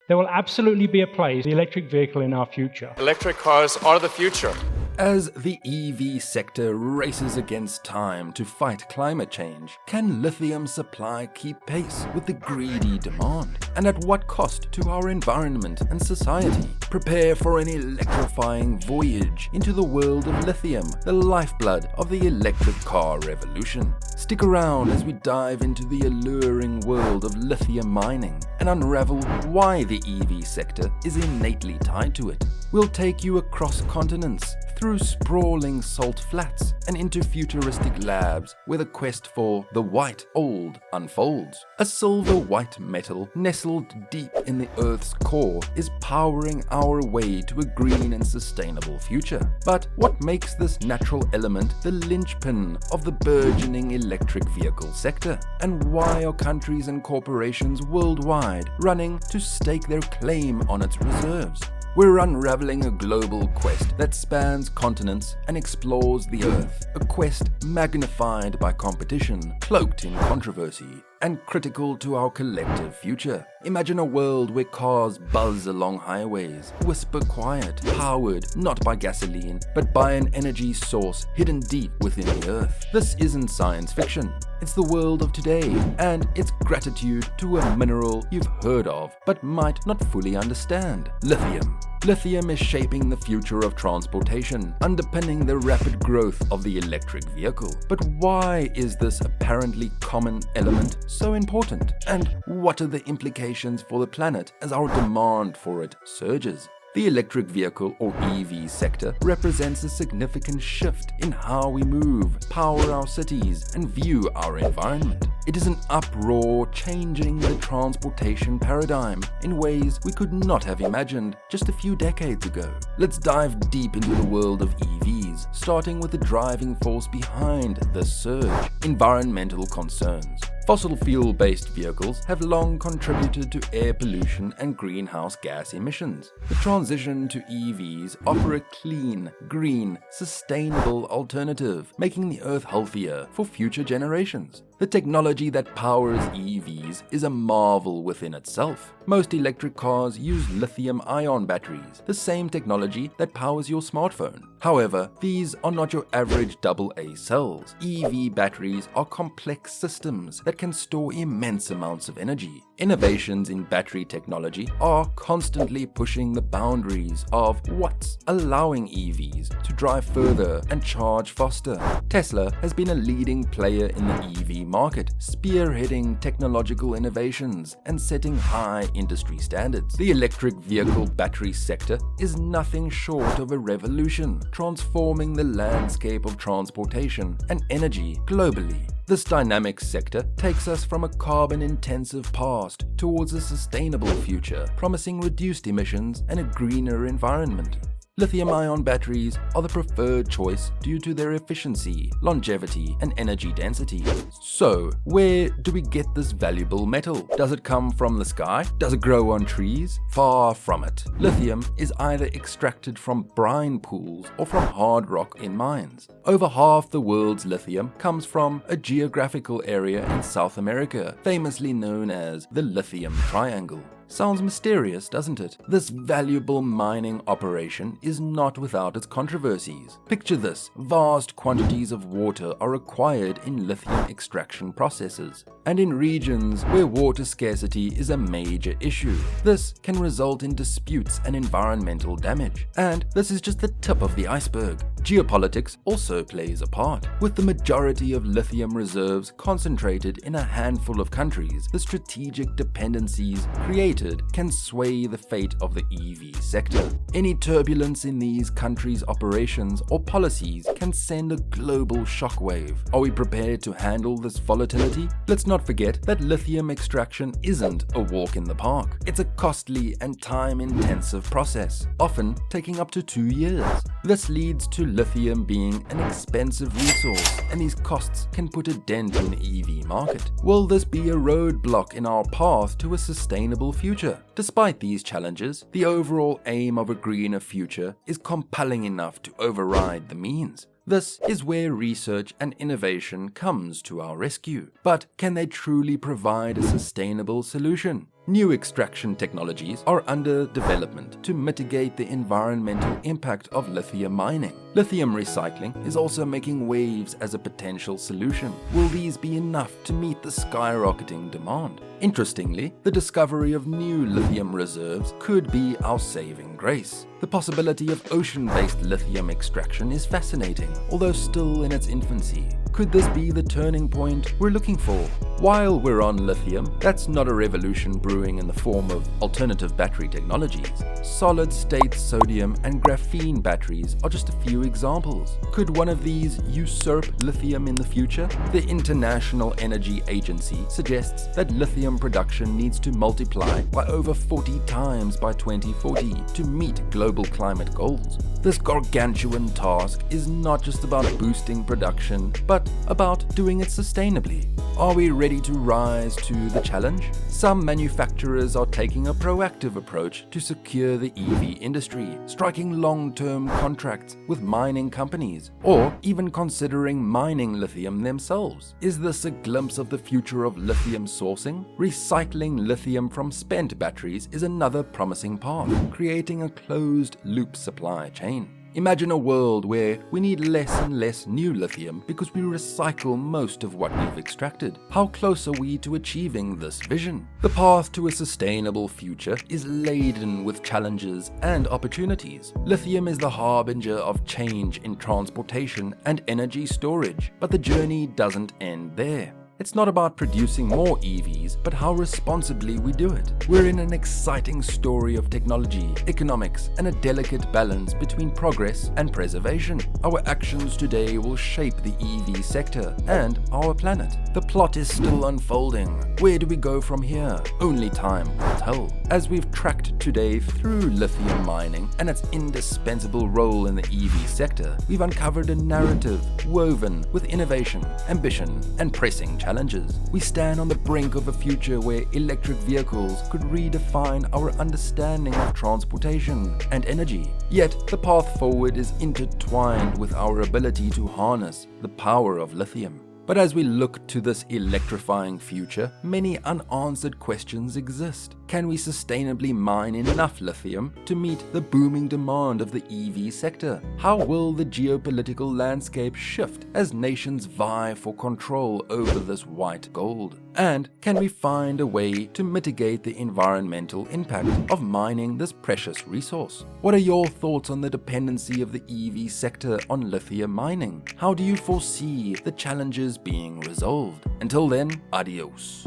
There will absolutely be a place for the electric vehicle in our future. Electric cars are the future. As the EV sector races against time to fight climate change, can lithium supply keep pace with the greedy demand? And at what cost to our environment and society? Prepare for an electrifying voyage into the world of lithium, the lifeblood of the electric car revolution. Stick around as we dive into the alluring world of lithium mining and unravel why the EV sector is innately tied to it. We'll take you across continents, through sprawling salt flats, and into futuristic labs where the quest for the white old unfolds. A silver white metal nestled deep in the Earth's core is powering our way to a green and sustainable future. But what makes this natural element the linchpin of the burgeoning electric vehicle sector? And why are countries and corporations worldwide running to stake their claim on its reserves? We're unraveling a global quest that spans continents and explores the Earth, a quest magnified by competition, cloaked in controversy, and critical to our collective future. Imagine a world where cars buzz along highways, whisper quiet, powered not by gasoline, but by an energy source hidden deep within the Earth. This isn't science fiction. It's the world of today, and its gratitude to a mineral you've heard of, but might not fully understand: lithium. Lithium is shaping the future of transportation, underpinning the rapid growth of the electric vehicle. But why is this apparently common element so important? And what are the implications for the planet as our demand for it surges? The electric vehicle or EV sector represents a significant shift in how we move, power our cities, and view our environment. It is an uproar changing the transportation paradigm in ways we could not have imagined just a few decades ago. Let's dive deep into the world of EVs, starting with the driving force behind this surge: environmental concerns. Fossil fuel-based vehicles have long contributed to air pollution and greenhouse gas emissions. The transition to EVs offer a clean, green, sustainable alternative, making the Earth healthier for future generations. The technology that powers EVs is a marvel within itself. Most electric cars use lithium-ion batteries, the same technology that powers your smartphone. However, these are not your average AA cells. EV batteries are complex systems that can store immense amounts of energy. Innovations in battery technology are constantly pushing the boundaries of what's allowing EVs to drive further and charge faster. Tesla has been a leading player in the EV market, spearheading technological innovations and setting high industry standards. The electric vehicle battery sector is nothing short of a revolution, transforming the landscape of transportation and energy globally. This dynamic sector takes us from a carbon-intensive past towards a sustainable future, promising reduced emissions and a greener environment. Lithium-ion batteries are the preferred choice due to their efficiency, longevity, and energy density. So, where do we get this valuable metal? Does it come from the sky? Does it grow on trees? Far from it. Lithium is either extracted from brine pools or from hard rock in mines. Over half the world's lithium comes from a geographical area in South America, famously known as the Lithium Triangle. Sounds mysterious, doesn't it? This valuable mining operation is not without its controversies. Picture this: vast quantities of water are required in lithium extraction processes, and in regions where water scarcity is a major issue. This can result in disputes and environmental damage. And this is just the tip of the iceberg. Geopolitics also plays a part. With the majority of lithium reserves concentrated in a handful of countries, the strategic dependencies created can sway the fate of the EV sector. Any turbulence in these countries' operations or policies can send a global shockwave. Are we prepared to handle this volatility? Let's not forget that lithium extraction isn't a walk in the park. It's a costly and time-intensive process, often taking up to 2 years. This leads to lithium being an expensive resource, and these costs can put a dent in the EV market. Will this be a roadblock in our path to a sustainable future? Despite these challenges, the overall aim of a greener future is compelling enough to override the means. This is where research and innovation comes to our rescue. But can they truly provide a sustainable solution? new extraction technologies are under development to mitigate the environmental impact of lithium mining. Lithium recycling is also making waves as a potential solution. Will these be enough to meet the skyrocketing demand? Interestingly, the discovery of new lithium reserves could be our saving grace. The possibility of ocean-based lithium extraction is fascinating, although still in its infancy. Could this be the turning point we're looking for? While we're on lithium, that's not a revolution brewing in the form of alternative battery technologies. Solid-state sodium and graphene batteries are just a few examples. Could one of these usurp lithium in the future? The International Energy Agency suggests that lithium production needs to multiply by over 40 times by 2040 to meet global climate goals. This gargantuan task is not just about boosting production, but about doing it sustainably. Are we ready to rise to the challenge? Some manufacturers are taking a proactive approach to secure the EV industry, striking long-term contracts with mining companies, or even considering mining lithium themselves. Is this a glimpse of the future of lithium sourcing? Recycling lithium from spent batteries is another promising path, creating a closed-loop supply chain. Imagine a world where we need less and less new lithium because we recycle most of what we've extracted. How close are we to achieving this vision? The path to a sustainable future is laden with challenges and opportunities. Lithium is the harbinger of change in transportation and energy storage, but the journey doesn't end there. It's not about producing more EVs, but how responsibly we do it. We're in an exciting story of technology, economics, and a delicate balance between progress and preservation. Our actions today will shape the EV sector and our planet. The plot is still unfolding. Where do we go from here? Only time will tell. As we've tracked today through lithium mining and its indispensable role in the EV sector, we've uncovered a narrative woven with innovation, ambition, and pressing challenges. We stand on the brink of a future where electric vehicles could redefine our understanding of transportation and energy. Yet, the path forward is intertwined with our ability to harness the power of lithium. But as we look to this electrifying future, many unanswered questions exist. Can we sustainably mine enough lithium to meet the booming demand of the EV sector? How will the geopolitical landscape shift as nations vie for control over this white gold? And can we find a way to mitigate the environmental impact of mining this precious resource? What are your thoughts on the dependency of the EV sector on lithium mining? How do you foresee the challenges being resolved? Until then, adios.